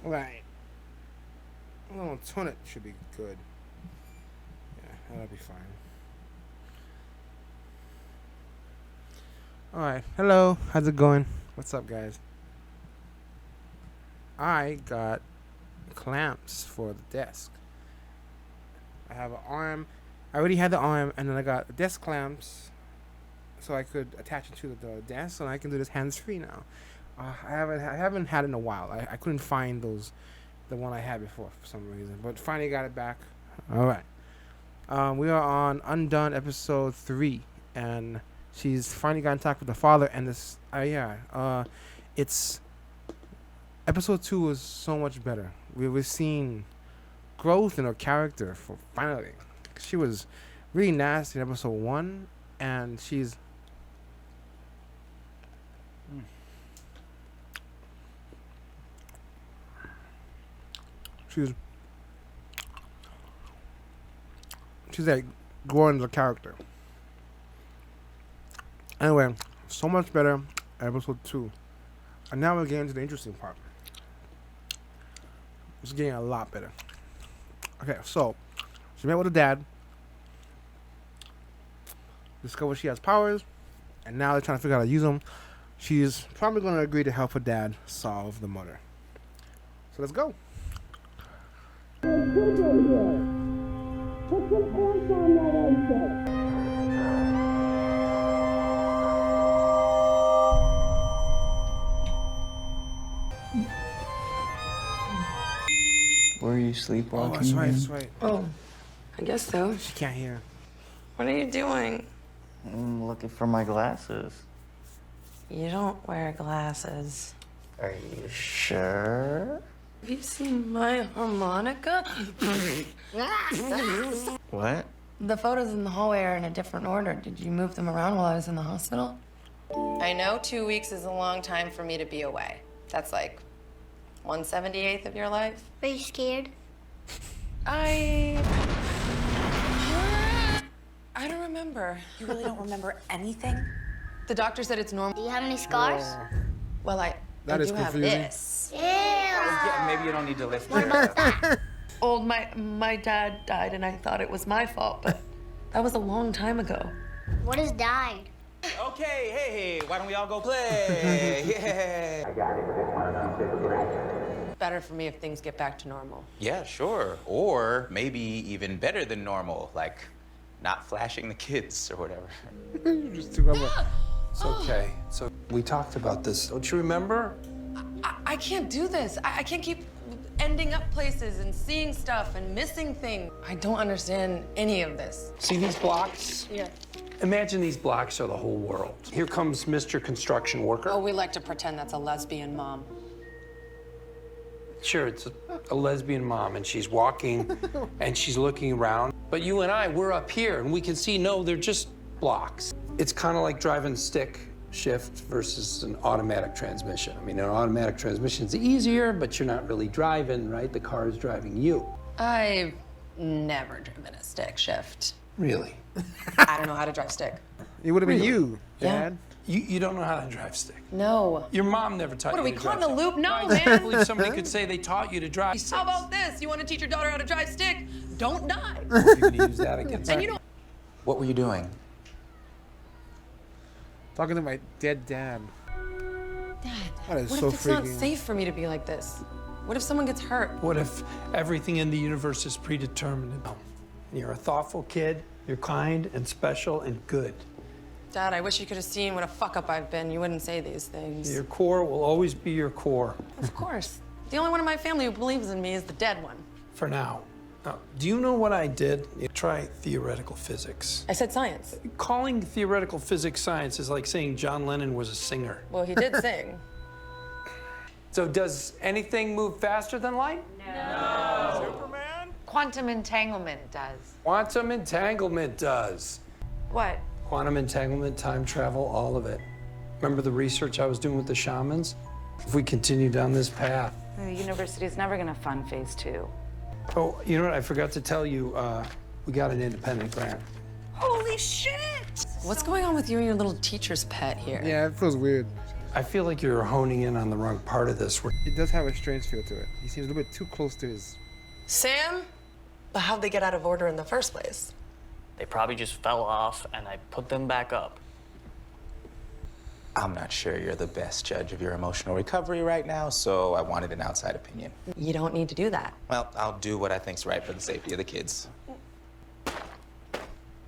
Right. Well, tune it should be good. Yeah, that'll be fine. Alright. Hello. How's it going? What's up, guys? I got clamps for the desk. I have an arm. I already had the arm, and then I got desk clamps so I could attach it to the desk, and I can do this hands-free now. I haven't had it in a while. I couldn't find the one I had before for some reason, but finally got it back. All right. We are on Undone episode 3, and she's finally got in touch with the father. And this, it's episode 2 was so much better. We've seen growth in her character for finally. She was really nasty in episode 1, and she's like growing the character. Anyway, so much better episode 2. And now we're getting to the interesting part. It's getting a lot better. Okay, so she met with her dad, discovered she has powers, and now they're trying to figure out how to use them. She's probably going to agree to help her dad solve the murder. So let's go. Were you sleepwalking? Oh, that's right, that's right. Oh, I guess so. She can't hear. What are you doing? I'm looking for my glasses. You don't wear glasses. Are you sure? Have you seen my harmonica? What? The photos in the hallway are in a different order. Did you move them around while I was in the hospital? I know 2 weeks is a long time for me to be away. That's like 1/78th of your life. Are you scared? I don't remember. You really don't remember anything? The doctor said it's Do normal. you have any scars? Well, I That is do have confusing. this. Ew. Yeah, maybe you don't need to lift What it. about that? My dad died and I thought it was my fault, but that was a long time ago. What has died? Okay, hey, why don't we all go play? Yeah. Better for me if things get back to normal. Yeah, sure. Or maybe even better than normal, like not flashing the kids or whatever. Just took over. It's okay. So we talked about this. Don't you remember? I can't do this. I can't keep ending up places and seeing stuff and missing things. I don't understand any of this. See these blocks? Yeah. Imagine these blocks are the whole world. Here comes Mr. Construction Worker. Oh, we like to pretend that's a lesbian mom. Sure, it's a lesbian mom, and she's walking and she's looking around. But you and I, we're up here, and we can see, no, they're just blocks. It's kind of like driving stick shift versus an automatic transmission. I mean, an automatic transmission is easier, but you're not really driving, right? The car is driving you. I've never driven a stick shift. Really? I don't know how to drive stick. It would have been Really? you, Yeah. Dad. You don't know how to drive stick. No. Your mom never taught What, you are we to caught drive in a stick. loop? No, I man. can't believe somebody could say they taught you to drive. How about this? You want to teach your daughter how to drive stick? Don't die. You're gonna use that against And her. you know, What were you doing? Talking to my dead dad. Dad, That is what so if it's not freaking- safe for me to be like this? What if someone gets hurt? What if everything in the universe is predetermined? You're a thoughtful kid, you're kind and special and good. Dad, I wish you could have seen what a fuck up I've been. You wouldn't say these things. Your core will always be your core, Of course. The only one in my family who believes in me is the dead one. for now. Now, do you know what I did? Try theoretical physics. I said science. Calling theoretical physics science is like saying John Lennon was a singer. Well, he did sing. So does anything move faster than light? Quantum entanglement does. Quantum entanglement does. What? Quantum entanglement, time travel, all of it. Remember the research I was doing with the shamans? If we continue down this path. The university's never gonna fund phase 2. Oh, you know what? I forgot to tell you, we got an independent grant. Holy shit! What's going on with you and your little teacher's pet here? Yeah, it feels weird. I feel like you're honing in on the wrong part of this. It does have a strange feel to it. He seems a little bit too close to his. Sam? But how'd they get out of order in the first place? They probably just fell off and I put them back up. I'm not sure you're the best judge of your emotional recovery right now, so I wanted an outside opinion. You don't need to do that. Well, I'll do what I think's right for the safety of the kids.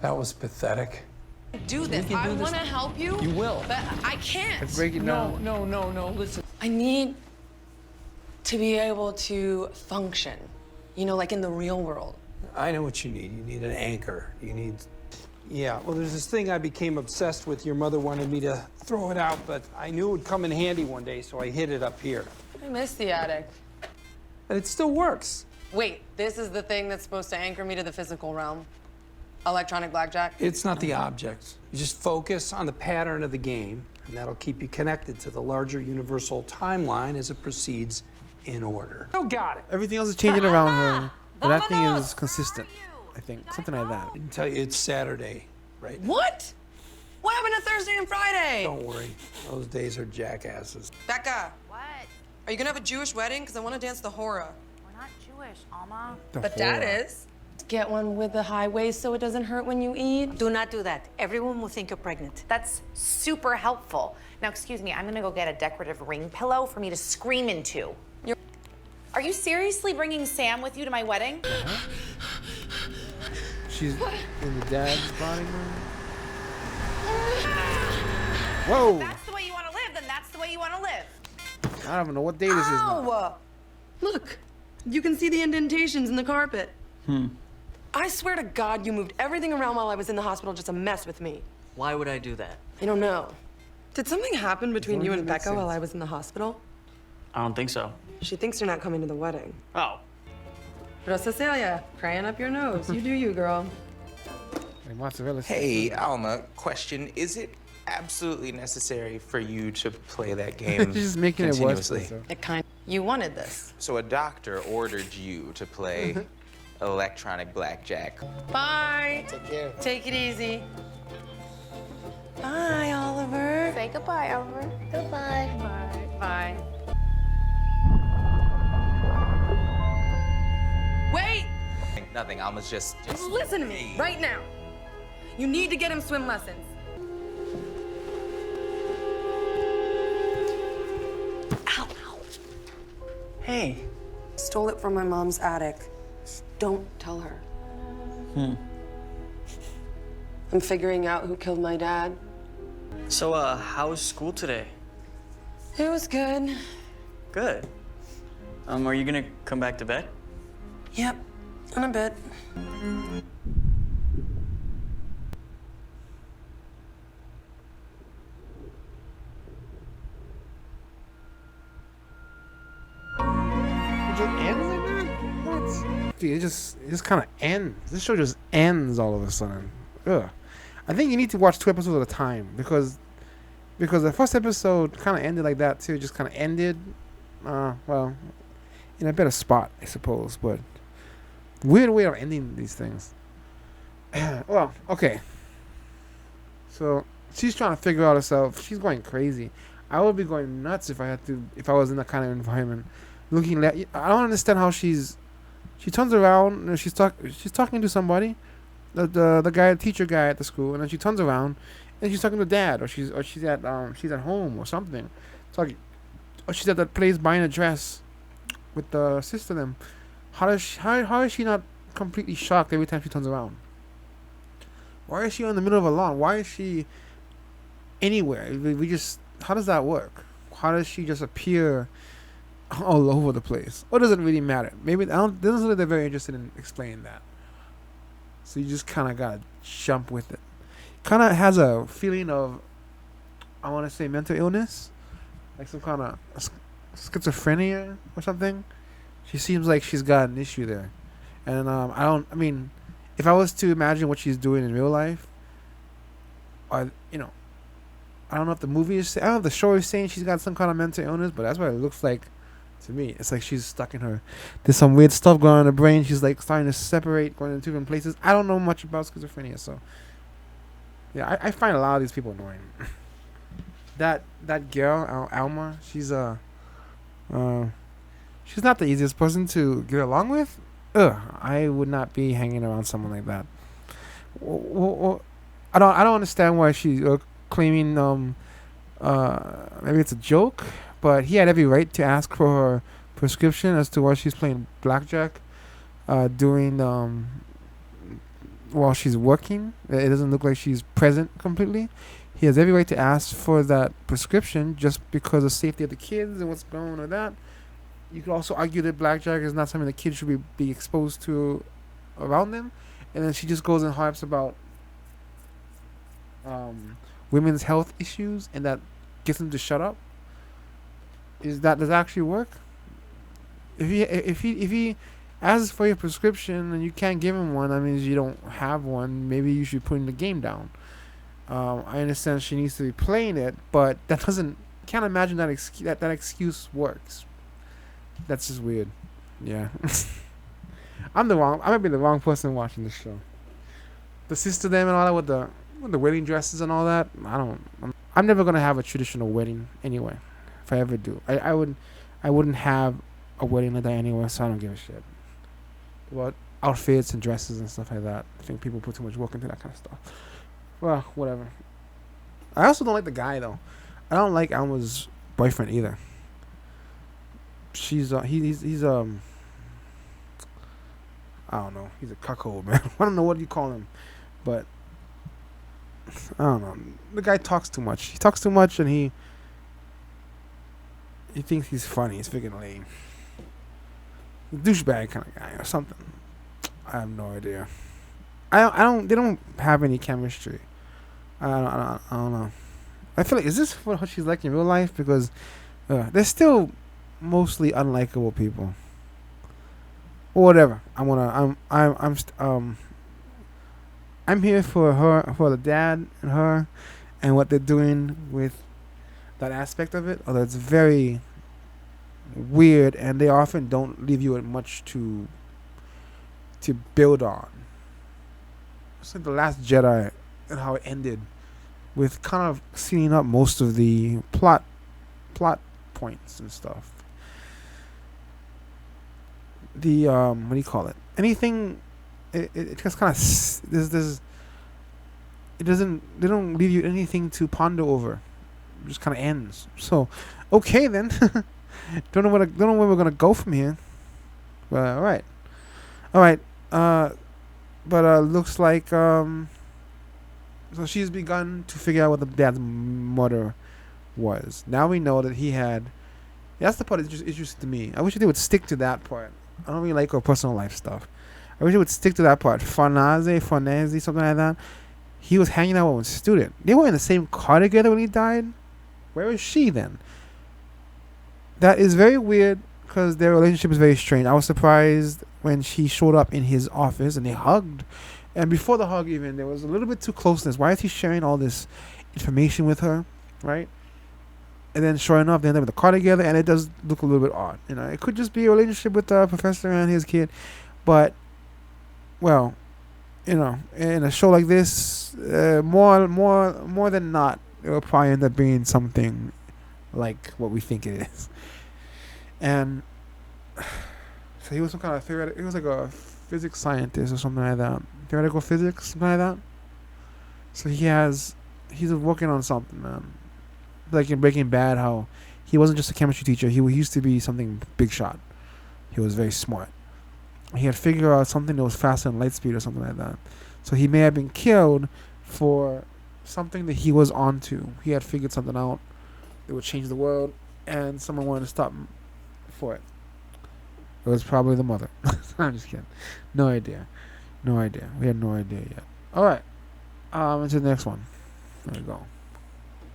That was pathetic. Do this. can do I this. want to help you. You will. But I can't. Let's break it down. No, listen. I need to be able to function, you know, like in the real world. I know what you need. You need an anchor. You need. Yeah, well, there's this thing I became obsessed with. Your mother wanted me to throw it out, but I knew it would come in handy one day, so I hid it up here. I miss the attic. And it still works. Wait, this is the thing that's supposed to anchor me to the physical realm? Electronic blackjack? It's not the object. You just focus on the pattern of the game, and that'll keep you connected to the larger universal timeline as it proceeds in order. Oh, got it. Everything else is changing around her, but that thing is consistent. I think something like that. I didn't tell you it's Saturday, right? What? What happened to Thursday and Friday? Don't worry. Those days are jackasses. Becca, What? are you gonna have a Jewish wedding? Because I want to dance the hora. We're not Jewish, Alma. But Dad is. Get one with the high waist so it doesn't hurt when you eat. Do not do that. Everyone will think you're pregnant. That's super helpful. Now, excuse me, I'm gonna go get a decorative ring pillow for me to scream into. Are you seriously bringing Sam with you to my wedding? She's in the dad's body now. Whoa! That's the way you want to live, then that's the way you want to live. I don't even know what day this is now. Ow! Look, you can see the indentations in the carpet. I swear to God, you moved everything around while I was in the hospital just to mess with me. Why would I do that? I don't know. Did something happen between you and makes Becca while sense. I was in the hospiel? I don't think so. She thinks you're not coming to the wedding. Oh, Rosa Celia, crying up your nose. You do you, girl. Like mozzarella. Hey, Alma, question. Is it absolutely necessary for you to play that game She's just making it worse. continuously? for herself. It kind. You wanted this. So a doctor ordered you to play electronic blackjack. Bye. Take care. Take it easy. Bye, Oliver. Say goodbye, Oliver. Goodbye. Bye. Wait! Nothing. Alma's just. Listen to me right now. You need to get him swim lessons. Ow. hey. Stole it from my mom's attic. Don't tell her. I'm figuring out who killed my dad. So, how was school today? It was good. Good. Are you gonna come back to bed? Yep, in a bit. It just ends like that? What? Dude, it just kind of ends. This show just ends all of a sudden. Ugh. I think you need to watch 2 episodes at a time because the first episode kind of ended like that too. It just kind of ended, well, in a better spot, I suppose. But weird way of ending these things. Well, okay. So she's trying to figure out herself. She's going crazy. I would be going nuts if I was in that kind of environment. Looking at, I don't understand how she turns around and she's talking to somebody, the guy, the teacher guy at the school, and then she turns around and she's talking to dad, or she's at home or something, talking, or she's at that place buying a dress with the sister. Them, how is she not completely shocked every time she turns around? Why is she in the middle of a lawn? Why is she anywhere? How does that work? How does she just appear all over the place? Or does it really matter? Maybe doesn't look like they're very interested in explaining that. So you just kind of gotta jump with it. Kind of has a feeling of, I want to say, mental illness, like some kind of schizophrenia or something. She seems like she's got an issue there, and I mean, if I was to imagine what she's doing in real life, or I don't know if the movie is, I don't know if the show is saying she's got some kind of mental illness, but that's what it looks like to me. It's like she's stuck in her. There's some weird stuff going on in her brain. She's like starting to separate, going into different places. I don't know much about schizophrenia, so yeah, I find a lot of these people annoying. that girl Alma, she's not the easiest person to get along with. I would not be hanging around someone like that. I don't understand why she's claiming maybe it's a joke, but he had every right to ask for her prescription as to why she's playing blackjack doing while she's working. It doesn't look like she's present completely. He has every right to ask for that prescription just because of safety of the kids and what's going on with that. You could also argue that blackjack is not something the kids should be exposed to around them. And then she just goes and harps about women's health issues, and that gets them to shut up. Does that actually work? If he asks for your prescription and you can't give him one, that means you don't have one. Maybe you should put the game down. I understand she needs to be playing it, but that doesn't. Can't imagine that that excuse works. That's just weird. Yeah. I might be the wrong person watching this show. The sister them and all that with the wedding dresses and all that. I'm never gonna have a traditional wedding anyway. If I ever do, I wouldn't have a wedding like that anyway. So I don't give a shit about outfits and dresses and stuff like that. I think people put too much work into that kind of stuff. Well, whatever. I also don't like the guy though. I don't like Alma's boyfriend either. He's I don't know. He's a cuckold, man. I don't know what you call him, but I don't know. The guy talks too much. He talks too much, and he thinks he's funny. He's freaking lame. Douchebag kind of guy or something. I have no idea. I don't. They don't have any chemistry. I don't know. I feel like, is this what she's like in real life? Because they're still mostly unlikable people. Or whatever. I'm here for her, for the dad and her, and what they're doing with that aspect of it. Although it's very weird, and they often don't leave you with much to build on. It's like The Last Jedi and how it ended, with kind of sealing up most of the plot points and stuff. The what do you call it? Anything. It just kind of there's it doesn't. They don't leave you anything to ponder over. It just kind of ends. So, okay then. don't know where we're gonna go from here. But all right. But looks like so she's begun to figure out what the dad's murder was. Now we know that he had. That's the part that's just interesting to me. I wish they would stick to that part. I don't really like her personal life stuff. I wish they would stick to that part. Farnese, something like that. He was hanging out with a student. They were in the same car together when he died. Where is she then? That is very weird because their relationship is very strange. I was surprised when she showed up in his office and they hugged. And before the hug even, there was a little bit too closeness. Why is he sharing all this information with her, right? And then sure enough, they end up in the car together, and it does look a little bit odd. You know, it could just be a relationship with the professor and his kid. But, well, you know, in a show like this, more than not, it will probably end up being something like what we think it is. And so he was some kind of he was like a physics scientist or something like that. Theoretical physics, something like that. So he's working on something, man. Like in Breaking Bad, how he wasn't just a chemistry teacher. He used to be something big shot. He was very smart. He had figured out something that was faster than light speed or something like that. So he may have been killed for something that he was onto. He had figured something out that would change the world, and someone wanted to stop him for it. It was probably the mother. I'm just kidding. No idea. We had no idea yet. All right. Into the next one. There we go.